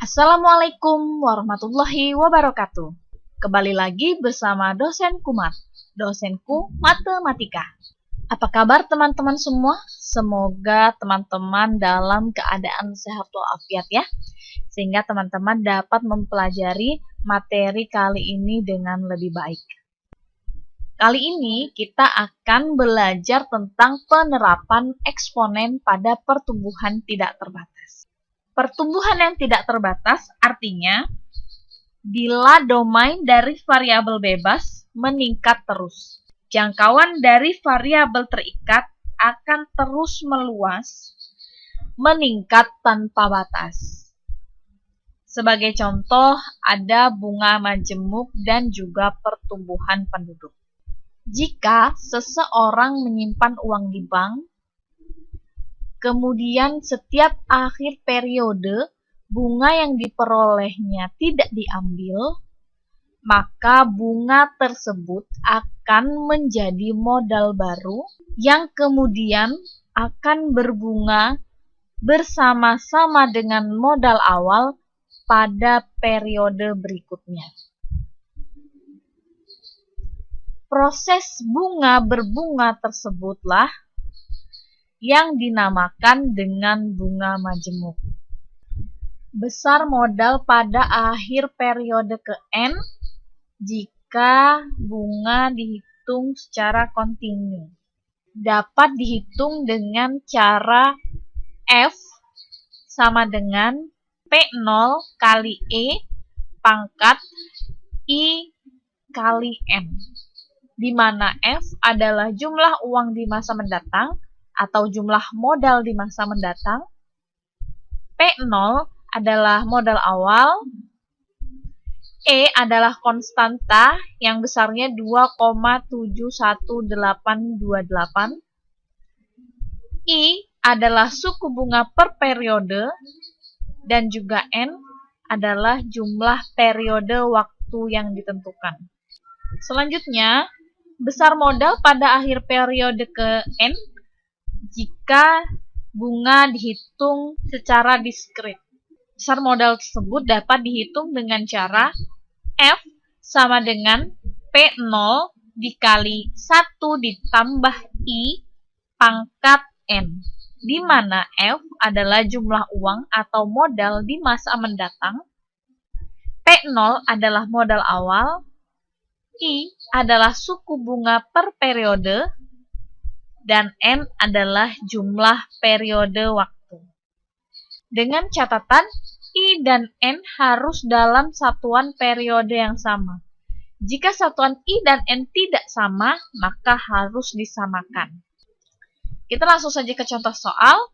Assalamualaikum warahmatullahi wabarakatuh. Kembali lagi bersama dosen Kumar, dosenku matematika. Apa kabar teman-teman semua? Semoga teman-teman dalam keadaan sehat walafiat ya, sehingga teman-teman dapat mempelajari materi kali ini dengan lebih baik. Kali ini kita akan belajar tentang penerapan eksponen pada pertumbuhan tidak terbatas. Pertumbuhan yang tidak terbatas artinya bila domain dari variabel bebas meningkat terus. Jangkauan dari variabel terikat akan terus meluas, meningkat tanpa batas. Sebagai contoh, ada bunga majemuk dan juga pertumbuhan penduduk. Jika seseorang menyimpan uang di bank, kemudian setiap akhir periode bunga yang diperolehnya tidak diambil, maka bunga tersebut akan menjadi modal baru yang kemudian akan berbunga bersama-sama dengan modal awal pada periode berikutnya. Proses bunga berbunga tersebutlah yang dinamakan dengan bunga majemuk. Besar modal pada akhir periode ke N jika bunga dihitung secara kontinu. Dapat dihitung dengan cara F sama dengan P0 kali E pangkat I kali N, di mana F adalah jumlah uang di masa mendatang atau jumlah modal di masa mendatang, P0 adalah modal awal, E adalah konstanta yang besarnya 2,71828, I adalah suku bunga per periode, dan juga N adalah jumlah periode waktu yang ditentukan. Selanjutnya, besar modal pada akhir periode ke N jika bunga dihitung secara diskrit. Besar modal tersebut dapat dihitung dengan cara F sama dengan P0 dikali 1 ditambah I pangkat N, di mana F adalah jumlah uang atau modal di masa mendatang, P0 adalah modal awal, I adalah suku bunga per periode, dan N adalah jumlah periode waktu. Dengan catatan, I dan N harus dalam satuan periode yang sama. Jika satuan I dan N tidak sama, maka harus disamakan. Kita langsung saja ke contoh soal.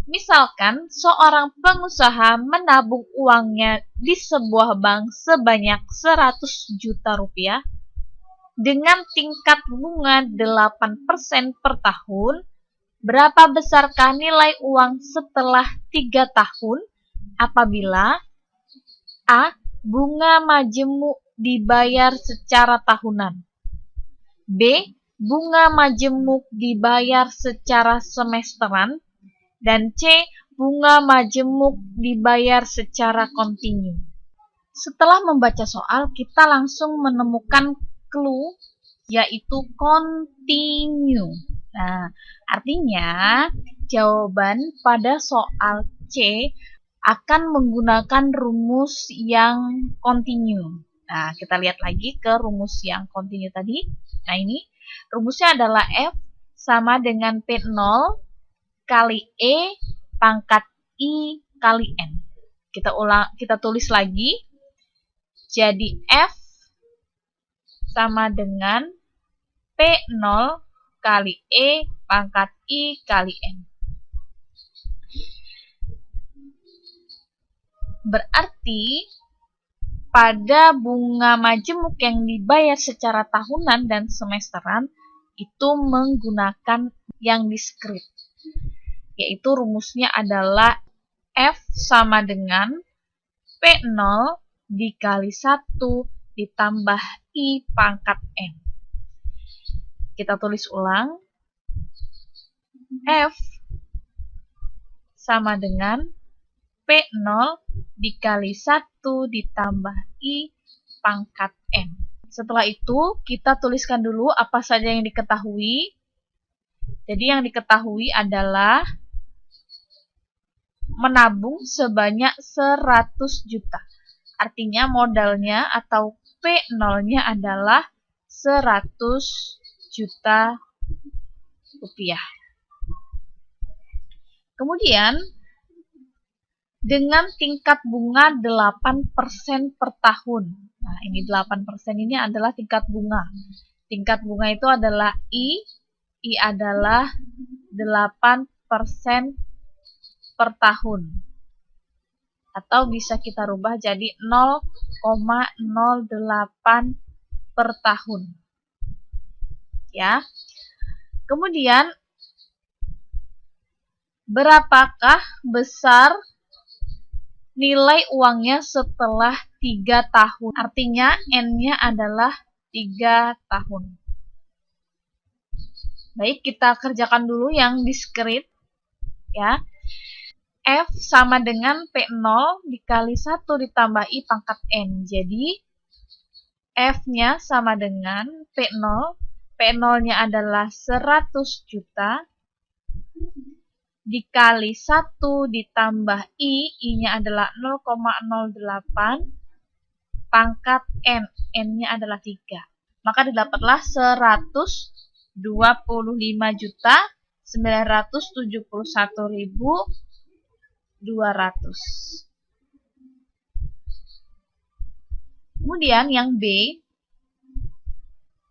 Misalkan seorang pengusaha menabung uangnya di sebuah bank sebanyak 100 juta rupiah dengan tingkat bunga 8% per tahun. Berapa besarkah nilai uang setelah 3 tahun apabila A. Bunga majemuk dibayar secara tahunan, B. Bunga majemuk dibayar secara semesteran, dan C. Bunga majemuk dibayar secara kontinu. Setelah membaca soal, kita langsung menemukan clue, yaitu continue. Nah, artinya jawaban pada soal C akan menggunakan rumus yang continue. Nah, kita lihat lagi ke rumus yang continue tadi. Nah, ini rumusnya adalah F sama dengan P0 kali E pangkat I kali N. Kita tulis lagi. Jadi F sama dengan P0 kali E pangkat I kali N. Berarti pada bunga majemuk yang dibayar secara tahunan dan semesteran itu menggunakan yang diskrit, yaitu rumusnya adalah F sama dengan P0 dikali 1 ditambah I pangkat N. Kita tulis ulang. F sama dengan P0 dikali 1 ditambah I pangkat N. Setelah itu, kita tuliskan dulu apa saja yang diketahui. Jadi yang diketahui adalah menabung sebanyak 100 juta. Artinya modalnya atau P0-nya adalah 100 juta rupiah. Kemudian, dengan tingkat bunga 8% per tahun. Nah, ini 8% ini adalah tingkat bunga. Tingkat bunga itu adalah I adalah 8% per tahun. Atau bisa kita rubah jadi 0,08 per tahun. Ya. Kemudian, berapakah besar nilai uangnya setelah 3 tahun? Artinya N-nya adalah 3 tahun. Baik, kita kerjakan dulu yang discrete. Ya. F sama dengan P0 dikali 1 ditambah I pangkat N. Jadi, F-nya sama dengan P0. P0-nya adalah 100 juta. Dikali 1 ditambah I-nya adalah 0,08, pangkat N, N-nya adalah 3. Maka didapatlah 125.971.200. Kemudian yang B,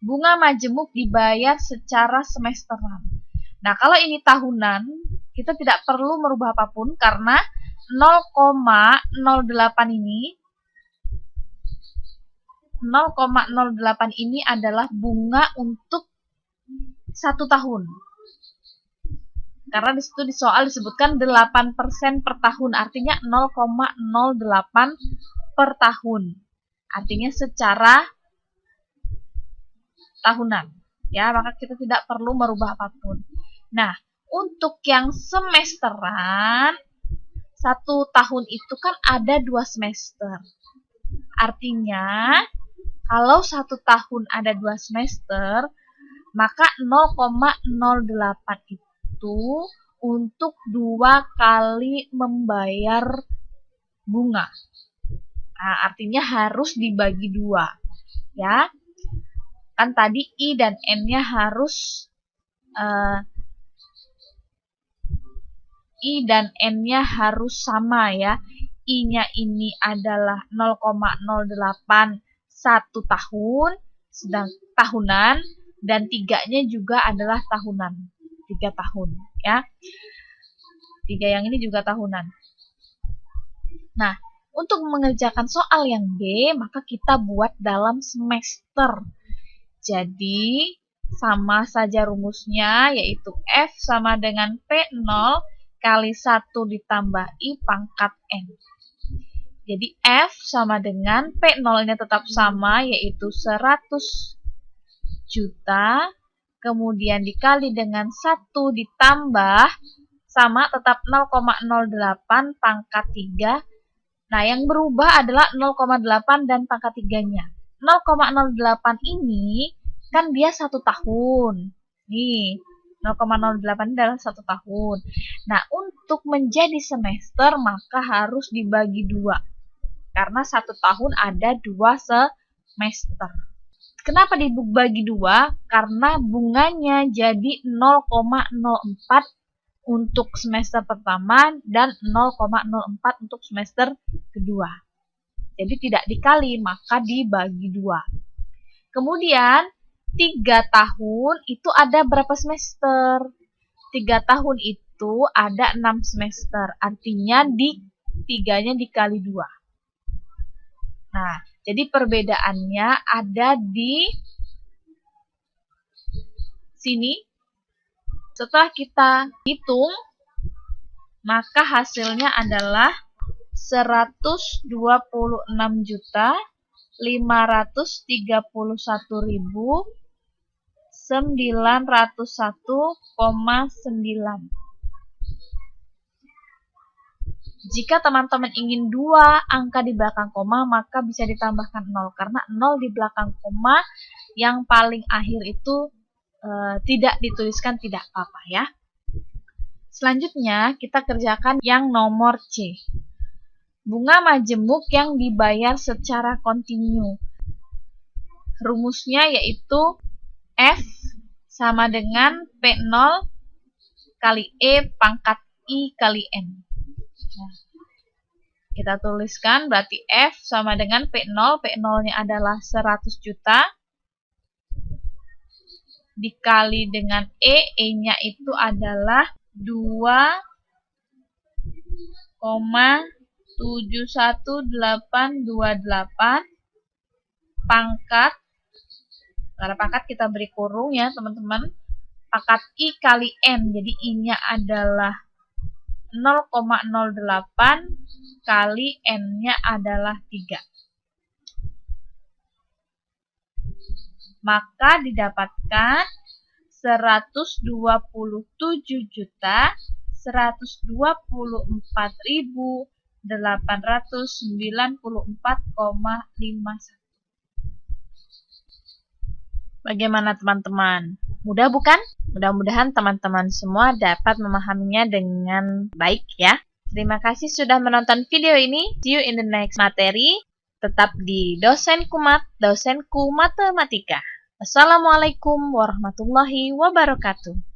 bunga majemuk dibayar secara semesteran. Nah, kalau ini tahunan, kita tidak perlu merubah apapun karena 0,08 ini adalah bunga untuk 1 tahun. Karena di situ di soal disebutkan 8% per tahun, artinya 0,08 per tahun. Artinya secara tahunan. Ya, maka kita tidak perlu merubah apapun. Nah, untuk yang semesteran, 1 tahun itu kan ada 2 semester. Artinya, kalau 1 tahun ada 2 semester, maka 0,08 itu untuk 2 kali membayar bunga. Nah, artinya harus dibagi 2. Ya. Kan tadi I dan N-nya harus I dan N-nya harus sama ya. I-nya ini adalah 0,08 1 tahun, sedang tahunan, dan 3-nya juga adalah tahunan, 3 tahun ya. 3 yang ini juga tahunan. Nah, untuk mengerjakan soal yang B, maka kita buat dalam semester. Jadi, sama saja rumusnya, yaitu F sama dengan P0 kali 1 ditambah I pangkat N. Jadi, F sama dengan P0-nya tetap sama, yaitu 100 juta, kemudian dikali dengan 1 ditambah, sama tetap 0,08 pangkat 3. Nah, yang berubah adalah 0,8 dan pangkat 3-nya. 0,08 ini kan dia 1 tahun. Nih, 0,08 adalah 1 tahun. Nah, untuk menjadi semester maka harus dibagi 2. Karena 1 tahun ada 2 semester. Kenapa dibagi 2? Karena bunganya jadi 0,04 untuk semester pertama dan 0,04 untuk semester kedua. Jadi tidak dikali, maka dibagi 2. Kemudian 3 tahun itu ada berapa semester? 3 tahun itu ada 6 semester. Artinya 3-nya dikali 2. Nah, jadi perbedaannya ada di sini. Setelah kita hitung, maka hasilnya adalah 126.531.901,9. Jika teman-teman ingin 2 angka di belakang koma, maka bisa ditambahkan 0. Karena 0 di belakang koma yang paling akhir itu tidak dituliskan tidak apa-apa ya. Selanjutnya kita kerjakan yang nomor C. Bunga majemuk yang dibayar secara kontinu. Rumusnya yaitu F sama dengan P0 kali E pangkat I kali N. Nah, kita tuliskan berarti F sama dengan P0. P0-nya adalah 100 juta. Dikali dengan E. E-nya itu adalah 2,71828 pangkat. Karena pangkat kita beri kurung ya teman-teman. Pangkat I kali N. Jadi I-nya adalah 0,08 kali N-nya adalah 3. Maka didapatkan 124.894,51. Bagaimana teman-teman? Mudah bukan? Mudah-mudahan teman-teman semua dapat memahaminya dengan baik ya. Terima kasih sudah menonton video ini. See you in the next materi. Tetap di Dosen Kumat, dosenku matematika. Assalamualaikum warahmatullahi wabarakatuh.